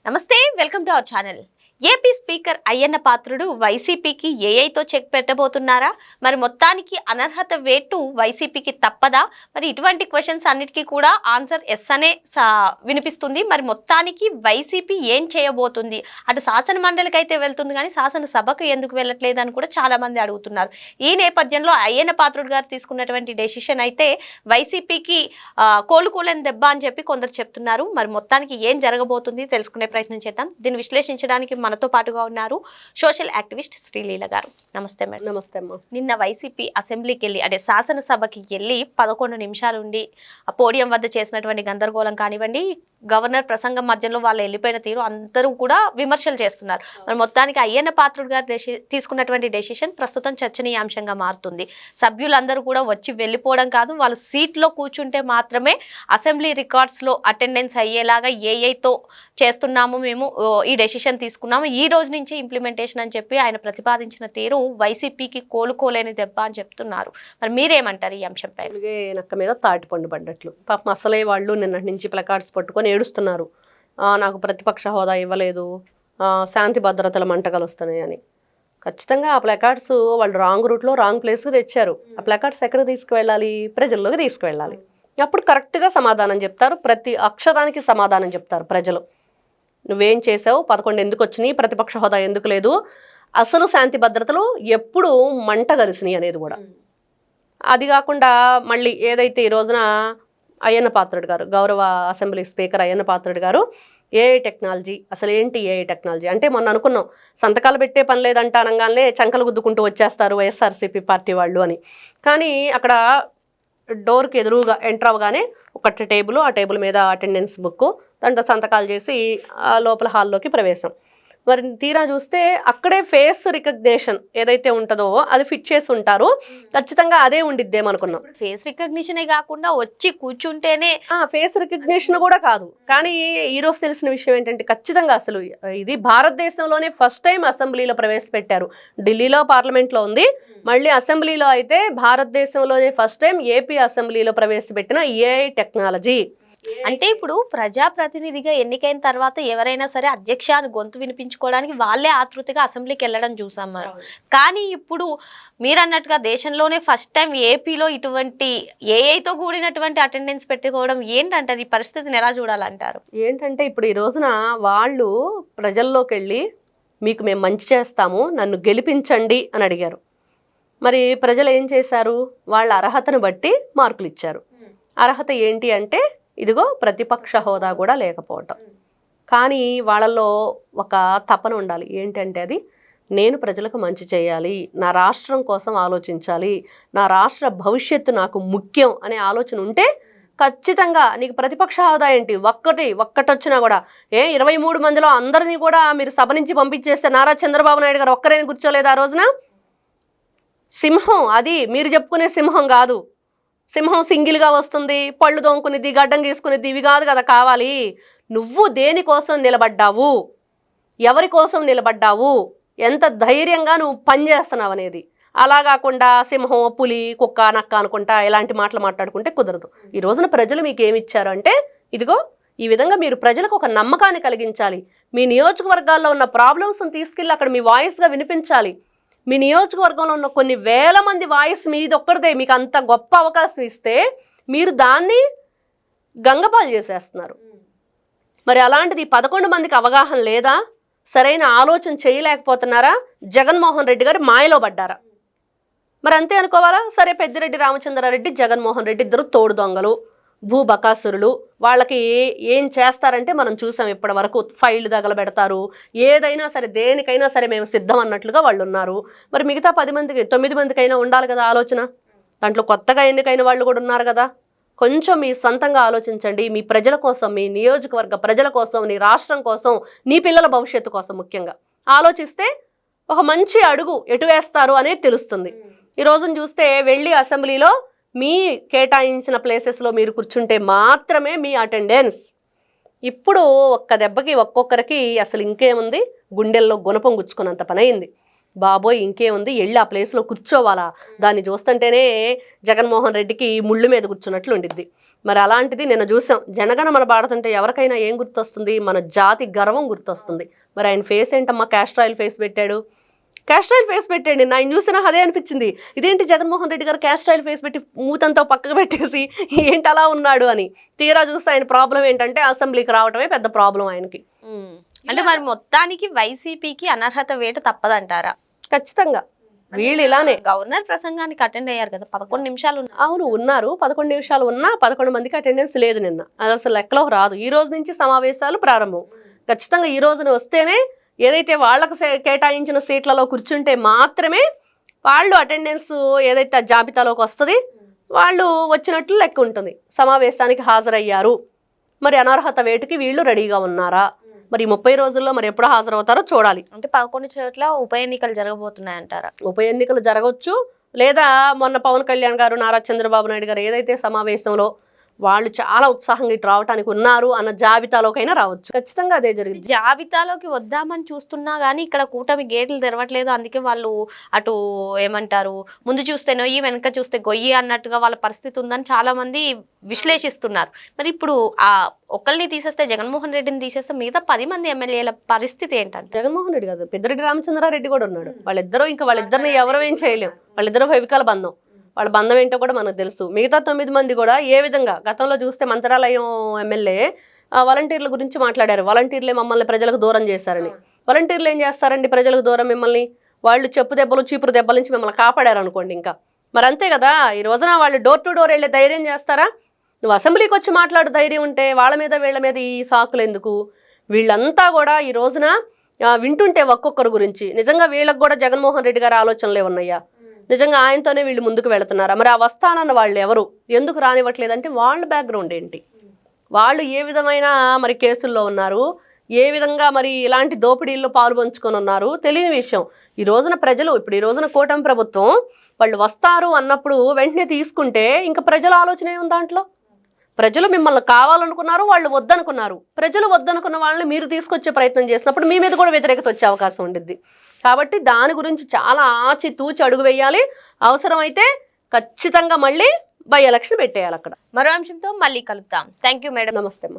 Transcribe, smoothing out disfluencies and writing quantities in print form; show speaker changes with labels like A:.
A: నమస్తే, welcome to our channel. AP speaker Ayyanna Patrudu వైసీపీకి ఏఐతో చెక్ పెట్టబోతున్నారా? మరి మొత్తానికి అనర్హత వేటు వైసీపీకి తప్పదా? మరి ఇటువంటి క్వశ్చన్స్ అన్నిటికీ కూడా ఆన్సర్ ఎస్ అనే వినిపిస్తుంది. మరి మొత్తానికి వైసీపీ ఏం చేయబోతుంది? అటు శాసన మండలికి అయితే వెళ్తుంది, కానీ శాసనసభకు ఎందుకు వెళ్ళట్లేదు అని కూడా చాలా మంది అడుగుతున్నారు. ఈ నేపథ్యంలో అయ్యన్న పాత్రుడు గారు తీసుకున్నటువంటి డెసిషన్ అయితే వైసీపీకి కోలుకోలేని దెబ్బ అని చెప్పి కొందరు చెప్తున్నారు. మరి మొత్తానికి ఏం జరగబోతుంది తెలుసుకునే ప్రయత్నం చేద్దాం. దీన్ని విశ్లేషించడానికి మనతో పాటుగా ఉన్నారు సోషల్ యాక్టివిస్ట్ శ్రీలీల గారు. నమస్తే మేడం.
B: నమస్తే అమ్మా.
A: నిన్న వైసీపీ అసెంబ్లీకి వెళ్ళి అంటే శాసనసభకి వెళ్ళి 11 నిమిషాలు ఉండి ఆ పోడియం వద్ద చేసినటువంటి గందరగోళం కానివ్వండి, గవర్నర్ ప్రసంగం మధ్యలో వాళ్ళు వెళ్ళిపోయిన తీరు అందరూ కూడా విమర్శలు చేస్తున్నారు. మరి మొత్తానికి అయ్యన్న పాత్రుడు గారు తీసుకున్నటువంటి డెసిషన్ ప్రస్తుతం చర్చనీయాంశంగా మారుతుంది. సభ్యులందరూ కూడా వచ్చి వెళ్ళిపోవడం కాదు, వాళ్ళ సీట్లో కూర్చుంటే మాత్రమే అసెంబ్లీ రికార్డ్స్లో అటెండెన్స్ అయ్యేలాగా ఏఐతో చేస్తున్నాము, మేము ఈ డెసిషన్ తీసుకున్నాము, ఈ రోజు నుంచి ఇంప్లిమెంటేషన్ అని చెప్పి ఆయన ప్రతిపాదించిన తీరు వైసీపీకి కోలుకోలేని దెబ్బ అని చెప్తున్నారు. మరి మీరేమంటారు ఈ అంశంపై?
B: నక్క మీద తాటి పండు పడ్డట్లు పాపం అసలే వాళ్ళు నిన్నటి నుంచి ప్లకార్డ్స్ పట్టుకొని ఏడుస్తున్నారు. నాకు ప్రతిపక్ష హోదా ఇవ్వలేదు, శాంతి భద్రతల మంటగలు వస్తున్నాయని. ఖచ్చితంగా ఆ ప్లకార్డ్స్ వాళ్ళు రాంగ్ రూట్లో రాంగ్ ప్లేస్కి తెచ్చారు. ఆ ప్లకార్డ్స్ ఎక్కడికి తీసుకువెళ్ళాలి? ప్రజల్లోకి తీసుకువెళ్ళాలి. అప్పుడు కరెక్ట్గా సమాధానం చెప్తారు, ప్రతి అక్షరానికి సమాధానం చెప్తారు ప్రజలు. నువ్వేం చేసావు, 11 ఎందుకు వచ్చినాయి, ప్రతిపక్ష హోదా ఎందుకు లేదు, అసలు శాంతి భద్రతలు ఎప్పుడు మంట కలిసినాయి అనేది కూడా. అది కాకుండా మళ్ళీ ఏదైతే ఈ రోజున అయ్యన్న పాత్రుడు గారు, గౌరవ అసెంబ్లీ స్పీకర్ అయ్యన్న పాత్రుడు గారు ఏఐ టెక్నాలజీ, అసలు ఏంటి ఏఐ టెక్నాలజీ అంటే మొన్న అనుకున్నాం సంతకాలు పెట్టే పని లేదంట అనగానే చంకలు గుద్దుకుంటూ వచ్చేస్తారు వైఎస్ఆర్సీపీ పార్టీ వాళ్ళు అని. కానీ అక్కడ డోర్కి ఎదురుగా ఎంటర్ అవ్వగానే ఒక టేబుల్, ఆ టేబుల్ మీద అటెండెన్స్ బుక్, దాంట్లో సంతకాలు చేసి లోపల హాల్లోకి ప్రవేశం. మరి తీరా చూస్తే అక్కడే ఫేస్ రికగ్నిషన్ ఏదైతే ఉంటుందో అది ఫిట్ చేసి ఉంటారు. ఖచ్చితంగా అదే ఉండిద్దేమనుకున్నాం.
A: ఫేస్ రికగ్నిషనే కాకుండా వచ్చి కూర్చుంటేనే
B: ఫేస్ రికగ్నిషన్ కూడా కాదు. కానీ ఈరోజు తెలిసిన విషయం ఏంటంటే ఖచ్చితంగా అసలు ఇది భారతదేశంలోనే ఫస్ట్ టైం అసెంబ్లీలో ప్రవేశపెట్టారు. ఢిల్లీలో పార్లమెంట్లో ఉంది, మళ్ళీ అసెంబ్లీలో అయితే భారతదేశంలోనే ఫస్ట్ టైం ఏపీ అసెంబ్లీలో ప్రవేశపెట్టిన ఏఐ టెక్నాలజీ.
A: అంటే ఇప్పుడు ప్రజాప్రతినిధిగా ఎన్నికైన తర్వాత ఎవరైనా సరే అధ్యక్ష అని గొంతు వినిపించుకోవడానికి వాళ్ళే ఆతృతగా అసెంబ్లీకి వెళ్ళడం చూసాం మనం. కానీ ఇప్పుడు మీరు అన్నట్టుగా దేశంలోనే ఫస్ట్ టైం ఏపీలో ఇటువంటి ఏఐతో కూడినటువంటి అటెండెన్స్ పెట్టుకోవడం ఏంటంటారు? ఈ పరిస్థితిని ఎలా చూడాలంటారు?
B: ఏంటంటే ఇప్పుడు ఈ రోజున వాళ్ళు ప్రజల్లోకి వెళ్ళి మీకు మేము మంచి చేస్తాము, నన్ను గెలిపించండి అని అడిగారు. మరి ప్రజలు ఏం చేశారు? వాళ్ళ అర్హతను బట్టి మార్కులు ఇచ్చారు. అర్హత ఏంటి అంటే ఇదిగో ప్రతిపక్ష హోదా కూడా లేకపోవటం. కానీ వాళ్ళల్లో ఒక తపన ఉండాలి. ఏంటంటే అది నేను ప్రజలకు మంచి చేయాలి, నా రాష్ట్రం కోసం ఆలోచించాలి, నా రాష్ట్ర భవిష్యత్తు నాకు ముఖ్యం అనే ఆలోచన ఉంటే ఖచ్చితంగా నీకు ప్రతిపక్ష హోదా ఏంటి ఒక్కటొచ్చినా కూడా 23 మందిలో అందరినీ కూడా మీరు సభ నుంచి పంపించేస్తే నారా చంద్రబాబు నాయుడు గారు ఒక్కరేని కూర్చోలేదు ఆ రోజున. సింహం అది మీరు చెప్పుకునే సింహం కాదు. సింహం సింగిల్గా వస్తుంది, పళ్ళు దోముకునిద్ది, గడ్డం గీసుకునిద్ది, ఇవి కాదు కదా కావాలి. నువ్వు దేనికోసం నిలబడ్డావు, ఎవరి కోసం నిలబడ్డావు, ఎంత ధైర్యంగా నువ్వు పనిచేస్తున్నావు అనేది. అలా కాకుండా సింహం, పులి, కుక్క, నక్క అనుకుంటా ఇలాంటి మాటలు మాట్లాడుకుంటే కుదరదు. ఈ రోజున ప్రజలు మీకు ఏమి ఇచ్చారు అంటే ఇదిగో ఈ విధంగా మీరు ప్రజలకు ఒక నమ్మకాన్ని కలిగించాలి. మీ నియోజకవర్గాల్లో ఉన్న ప్రాబ్లమ్స్ని తీసుకెళ్ళి అక్కడ మీ వాయిస్గా వినిపించాలి. మీ నియోజకవర్గంలో ఉన్న కొన్ని వేల మంది వాయిస్ మీది ఒక్కరిదే. మీకు అంత గొప్ప అవకాశం ఇస్తే మీరు దాన్ని గంగపాలు చేసేస్తున్నారు. మరి అలాంటిది 11 మందికి అవగాహన లేదా? సరైన ఆలోచన చేయలేకపోతున్నారా? జగన్మోహన్ రెడ్డి గారు మాయలో పడ్డారా? మరి అంతే అనుకోవాలా? సరే, పెద్దిరెడ్డి రామచంద్రారెడ్డి, జగన్మోహన్ రెడ్డి ఇద్దరు తోడు దొంగలు, భూ బకాసురులు. వాళ్ళకి ఏం చేస్తారంటే మనం చూసాం ఇప్పటి వరకు. ఫైళ్ళు తగలబెడతారు, ఏదైనా సరే దేనికైనా సరే మేము సిద్ధం అన్నట్లుగా వాళ్ళు ఉన్నారు. మరి మిగతా 10 మందికి 9 మందికైనా ఉండాలి కదా ఆలోచన. దాంట్లో కొత్తగా ఎన్నికైన వాళ్ళు కూడా ఉన్నారు కదా. కొంచెం మీ సొంతంగా ఆలోచించండి. మీ ప్రజల కోసం, మీ నియోజకవర్గ ప్రజల కోసం, నీ రాష్ట్రం కోసం, నీ పిల్లల భవిష్యత్తు కోసం ముఖ్యంగా ఆలోచిస్తే ఒక మంచి అడుగు ఎటు వేస్తారు అనేది తెలుస్తుంది. ఈ రోజున చూస్తే వెళ్ళి అసెంబ్లీలో మీ కేటాయించిన ప్లేసెస్లో మీరు కూర్చుంటే మాత్రమే మీ అటెండెన్స్. ఇప్పుడు ఒక్క దెబ్బకి ఒక్కొక్కరికి అసలు ఇంకేముంది, గుండెల్లో గుణపం గుచ్చుకున్నంత పని అయింది. బాబోయ్ ఇంకేముంది, వెళ్ళి ఆ ప్లేస్లో కూర్చోవాలా, దాన్ని చూస్తుంటేనే జగన్మోహన్ రెడ్డికి ముళ్ళు మీద కూర్చున్నట్లు ఉండిద్ది. మరి అలాంటిది నిన్న చూసాం, జనగణమన పాడుతుంటే ఎవరికైనా ఏం గుర్తొస్తుంది? మన జాతి గర్వం గుర్తొస్తుంది. మరి ఆయన ఫేస్ ఏంటమ్మా, క్యాస్టర్ ఆయిల్ ఫేస్ పెట్టాడు. క్యాస్టర్ ఆయిల్ ఫేస్ పెట్టండి, ఆయన చూసినా అదే అనిపించింది. ఇదేంటి జగన్మోహన్ రెడ్డి గారు క్యాస్టర్ ఆయిల్ ఫేస్ పెట్టి మూతంతో పక్కకు పెట్టేసి ఏంటి అలా ఉన్నాడు అని. తీరా చూస్తే ఆయన ప్రాబ్లం ఏంటంటే అసెంబ్లీకి రావటమే పెద్ద ప్రాబ్లం ఆయనకి.
A: అంటే మరి మొత్తానికి వైసీపీకి అనర్హత వేటు తప్పదంటారా?
B: ఖచ్చితంగా వీళ్ళు ఇలానే.
A: గవర్నర్ ప్రసంగానికి అటెండ్ అయ్యారు కదా, 11 నిమిషాలు.
B: అవును ఉన్నారు, 11 నిమిషాలు ఉన్నా 11 మందికి అటెండెన్స్ లేదు నిన్న. అది అసలు లెక్కలో రాదు. ఈ రోజు నుంచి సమావేశాలు ప్రారంభం. ఖచ్చితంగా ఈ రోజున వస్తేనే ఏదైతే వాళ్ళకు కేటాయించిన సీట్లలో కూర్చుంటే మాత్రమే వాళ్ళు అటెండెన్స్ ఏదైతే జాబితాలోకి వస్తుంది, వాళ్ళు వచ్చినట్లు లెక్క ఉంటుంది. సమావేశానికి హాజరయ్యారు, మరి అనర్హత వేటుకి వీళ్ళు రెడీగా ఉన్నారా? మరి 30 రోజుల్లో మరి ఎప్పుడు హాజరవుతారో చూడాలి.
A: అంటే 11 చోట్ల ఉప ఎన్నికలు జరగబోతున్నాయంటారా?
B: ఉప ఎన్నికలు జరగవచ్చు, లేదా మొన్న పవన్ కళ్యాణ్ గారు, నారా చంద్రబాబు నాయుడు గారు ఏదైతే సమావేశంలో వాళ్ళు చాలా ఉత్సాహంగా ఇటు రావడానికి ఉన్నారు అన్న జాబితాలోకైనా రావచ్చు. ఖచ్చితంగా అదే జరిగింది.
A: జాబితాలోకి వద్దామని చూస్తున్నా కానీ ఇక్కడ కూటమి గేట్లు తెరవట్లేదు. అందుకే వాళ్ళు అటు ఏమంటారు, ముందు చూస్తే నొయ్యి వెనక చూస్తే గొయ్యి అన్నట్టుగా వాళ్ళ పరిస్థితి ఉందని చాలా మంది విశ్లేషిస్తున్నారు. మరి ఇప్పుడు ఆ ఒకరిని తీసేస్తే, జగన్మోహన్ రెడ్డిని తీసేస్తే మిగతా 10 మంది ఎమ్మెల్యేల పరిస్థితి ఏంటంటే?
B: జగన్మోహన్ రెడ్డి కాదు, పెద్దిరెడ్డి రామచంద్రారెడ్డి కూడా ఉన్నాడు. వాళ్ళిద్దరిని ఎవరు ఏం చేయలేం. వాళ్ళిద్దరూ ఫెవికాల బంధం. వాళ్ళ బంధం ఏంటో కూడా మనకు తెలుసు. మిగతా 9 మంది కూడా ఏ విధంగా గతంలో చూస్తే మంత్రాలయం ఎమ్మెల్యే వాలంటీర్ల గురించి మాట్లాడారు. వాలంటీర్లే మమ్మల్ని ప్రజలకు దూరం చేశారని. వాలంటీర్లు ఏం చేస్తారండి ప్రజలకు దూరం? మిమ్మల్ని వాళ్ళు చెప్పు దెబ్బలు చీపురు దెబ్బల నుంచి మిమ్మల్ని కాపాడారు అనుకోండి. ఇంకా మరి అంతే కదా. ఈ రోజున వాళ్ళు డోర్ టు డోర్ వెళ్ళే ధైర్యం చేస్తారా? నువ్వు అసెంబ్లీకి వచ్చి మాట్లాడు ధైర్యం ఉంటే వాళ్ళ మీద వీళ్ళ మీద ఈ సాకులు ఎందుకు? వీళ్ళంతా కూడా ఈ రోజున వింటుంటే ఒక్కొక్కరు గురించి నిజంగా వీళ్ళకి కూడా జగన్మోహన్ రెడ్డి గారి ఆలోచనలే ఉన్నాయా? నిజంగా ఆయనతోనే వీళ్ళు ముందుకు వెళుతున్నారా? మరి ఆ వస్తానన్న వాళ్ళు ఎవరు? ఎందుకు రానివ్వట్లేదంటే వాళ్ళ బ్యాక్గ్రౌండ్ ఏంటి? వాళ్ళు ఏ విధమైన మరి కేసుల్లో ఉన్నారు, ఏ విధంగా మరి ఇలాంటి దోపిడీల్లో పాలు పంచుకొని ఉన్నారు తెలియని విషయం. ఈ రోజున ప్రజలు, ఇప్పుడు ఈ రోజున కూటమి ప్రభుత్వం వాళ్ళు వస్తారు అన్నప్పుడు వెంటనే తీసుకుంటే ఇంకా ప్రజల ఆలోచన ఏముంది దాంట్లో? ప్రజలు మిమ్మల్ని కావాలనుకున్నారు, వాళ్ళు వద్దనుకున్నారు. ప్రజలు వద్దనుకున్న వాళ్ళని మీరు తీసుకొచ్చే ప్రయత్నం చేసినప్పుడు మీ మీద కూడా వ్యతిరేకత వచ్చే అవకాశం ఉండిద్ది. కాబట్టి దాని గురించి చాలా ఆచితూచి అడుగు వేయాలి. అవసరమైతే ఖచ్చితంగా మళ్ళీ బై ఎలక్షన్ పెట్టేయాలి అక్కడ.
A: మరో అంశంతో మళ్ళీ కలుద్దాం. Thank you madam.
B: నమస్తే అమ్మా.